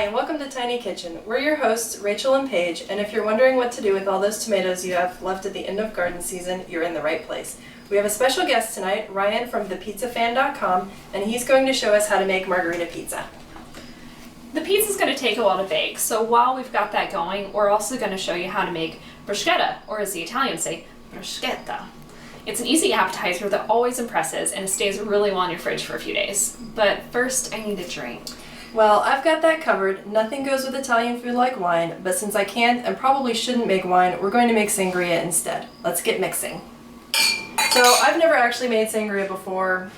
Hi, and welcome to Tiny Kitchen. We're your hosts, Rachel and Paige, and if you're wondering what to do with all those tomatoes you have left at the end of garden season, you're in the right place. We have a special guest tonight, Ryan from thepizzafan.com, and he's going to show us how to make Margherita Pizza. The pizza's going to take a while to bake, so while we've got that going, we're also going to show you how to make bruschetta, or as the Italians say, bruschetta. It's an easy appetizer that always impresses, and it stays really well in your fridge for a few days. But first, I need a drink. Well, I've got that covered. Nothing goes with Italian food like wine, but since I can't and probably shouldn't make wine, we're going to make sangria instead. Let's get mixing. So I've never actually made sangria before,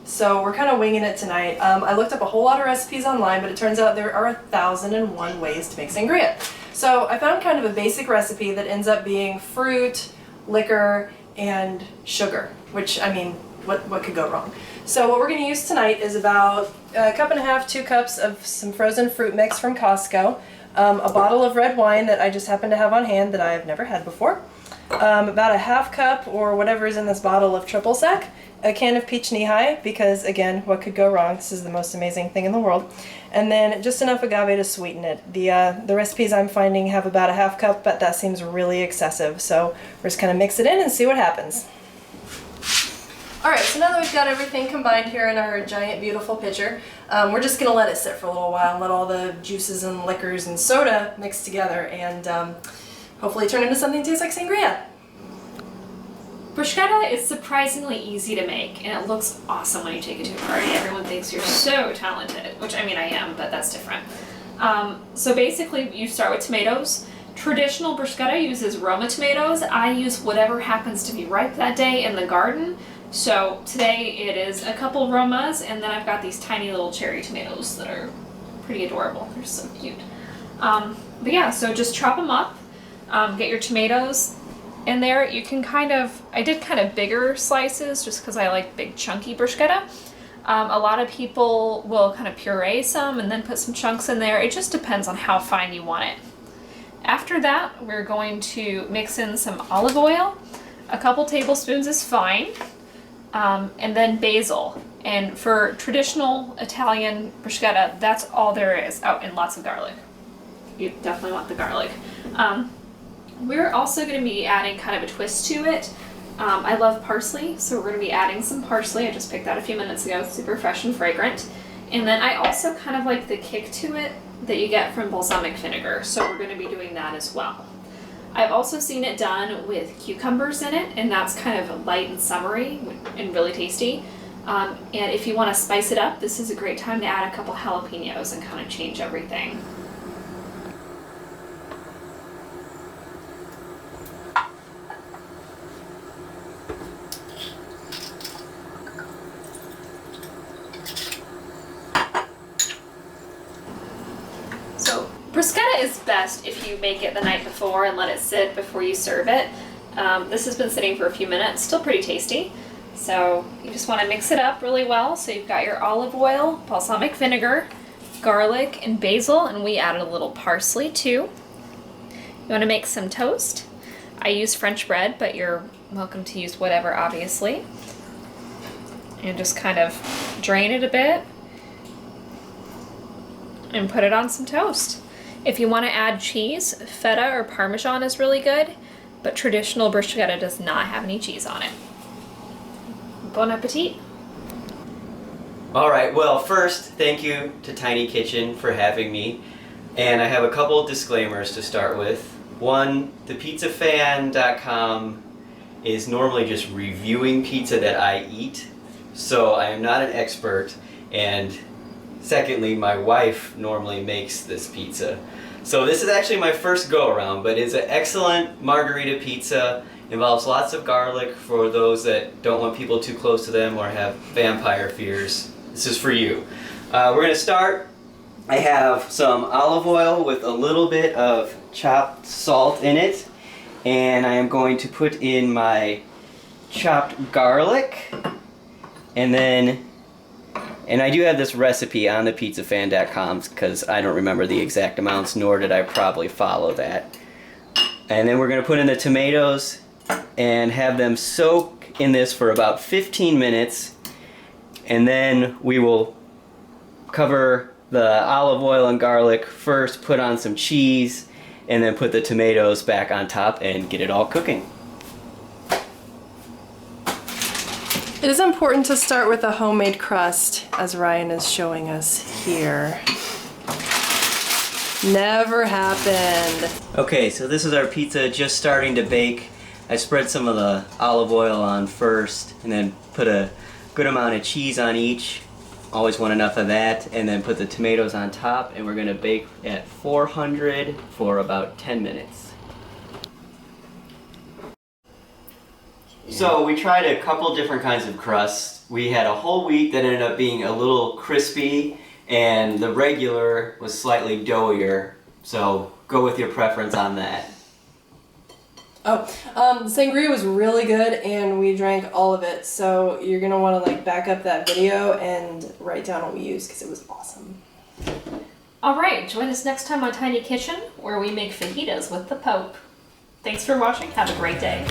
so we're kind of winging it tonight. I looked up a whole lot of recipes online, but it turns out there are 1,001 ways to make sangria. So I found kind of a basic recipe that ends up being fruit, liquor, and sugar, which, I mean, what could go wrong? So what we're going to use tonight is about a cup and a half, 2 cups of some frozen fruit mix from Costco, a bottle of red wine that I just happen to have on hand that I've never had before, about a half cup or whatever is in this bottle of triple sec, a can of peach knee-high, because again, what could go wrong? This is the most amazing thing in the world. And then just enough agave to sweeten it. The recipes I'm finding have about a half cup, but that seems really excessive. So we're just kind of mix it in and see what happens. Alright, so now that we've got everything combined here in our giant beautiful pitcher, we're just going to let it sit for a little while and let all the juices and liquors and soda mix together and hopefully turn into something that tastes like sangria. Bruschetta is surprisingly easy to make, and it looks awesome when you take it to a party. Everyone thinks you're so talented, which I mean I am, but that's different. So basically you start with tomatoes. Traditional bruschetta uses Roma tomatoes. I use whatever happens to be ripe that day in the garden. So today it is a couple Romas, and then I've got these tiny little cherry tomatoes that are pretty adorable. They're so cute. But yeah, so just chop them up, get your tomatoes in there. You can I did kind of bigger slices just because I like big chunky bruschetta. A lot of people will kind of puree some and then put some chunks in there. It just depends on how fine you want it. After that, we're going to mix in some olive oil. A couple tablespoons is fine. And then basil. And for traditional Italian bruschetta, that's all there is. Oh, and lots of garlic. You definitely want the garlic. We're also going to be adding kind of a twist to it. I love parsley, so we're going to be adding some parsley. I just picked that a few minutes ago. It's super fresh and fragrant. And then I also kind of like the kick to it that you get from balsamic vinegar, so we're going to be doing that as well. I've also seen it done with cucumbers in it, and that's kind of light and summery and really tasty. And if you want to spice it up, this is a great time to add a couple jalapenos and kind of change everything. Bruschetta is best if you make it the night before and let it sit before you serve it. This has been sitting for a few minutes, still pretty tasty. So you just want to mix it up really well. So you've got your olive oil, balsamic vinegar, garlic, and basil, and we added a little parsley too. You want to make some toast. I use French bread, but you're welcome to use whatever, obviously. And just kind of drain it a bit and put it on some toast. If you want to add cheese, feta or Parmesan is really good, but traditional bruschetta does not have any cheese on it. Bon appetit! Alright, well first, thank you to Tiny Kitchen for having me. And I have a couple disclaimers to start with. One, thepizzafan.com is normally just reviewing pizza that I eat, so I am not an expert, and secondly, my wife normally makes this pizza. So this is actually my first go around, but it's an excellent Margherita pizza. Involves lots of garlic for those that don't want people too close to them or have vampire fears. This is for you. We're going to start. I have some olive oil with a little bit of chopped salt in it. And I am going to put in my chopped garlic. And I do have this recipe on thepizzafan.com because I don't remember the exact amounts, nor did I probably follow that. And then we're going to put in the tomatoes and have them soak in this for about 15 minutes. And then we will cover the olive oil and garlic first, put on some cheese, and then put the tomatoes back on top and get it all cooking. It is important to start with a homemade crust, as Ryan is showing us here. Never happened. Okay, so this is our pizza just starting to bake. I spread some of the olive oil on first, and then put a good amount of cheese on each. Always want enough of that, and then put the tomatoes on top, and we're gonna bake at 400 for about 10 minutes. So we tried a couple different kinds of crusts. We had a whole wheat that ended up being a little crispy, and the regular was slightly doughier. So go with your preference on that. Oh, the sangria was really good and we drank all of it. So you're gonna wanna like back up that video and write down what we used because it was awesome. Alright, join us next time on Tiny Kitchen where we make fajitas with the Pope. Thanks for watching. Have a great day.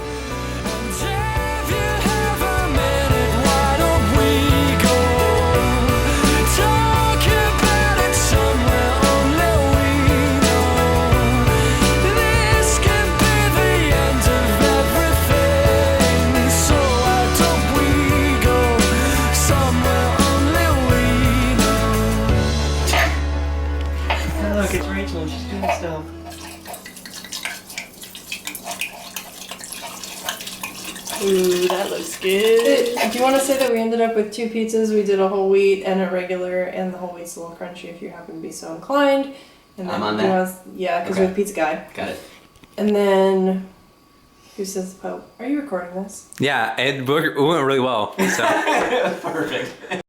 Look, it's Rachel and she's doing stuff. Ooh, that looks good. Do you want to say that we ended up with 2 pizzas? We did a whole wheat and a regular, and the whole wheat's a little crunchy if you happen to be so inclined. And then I'm on that? Yeah, because Okay. we're the pizza guy. Got it. And then, who says the Pope? Are you recording this? Yeah, it went really well. So. Perfect.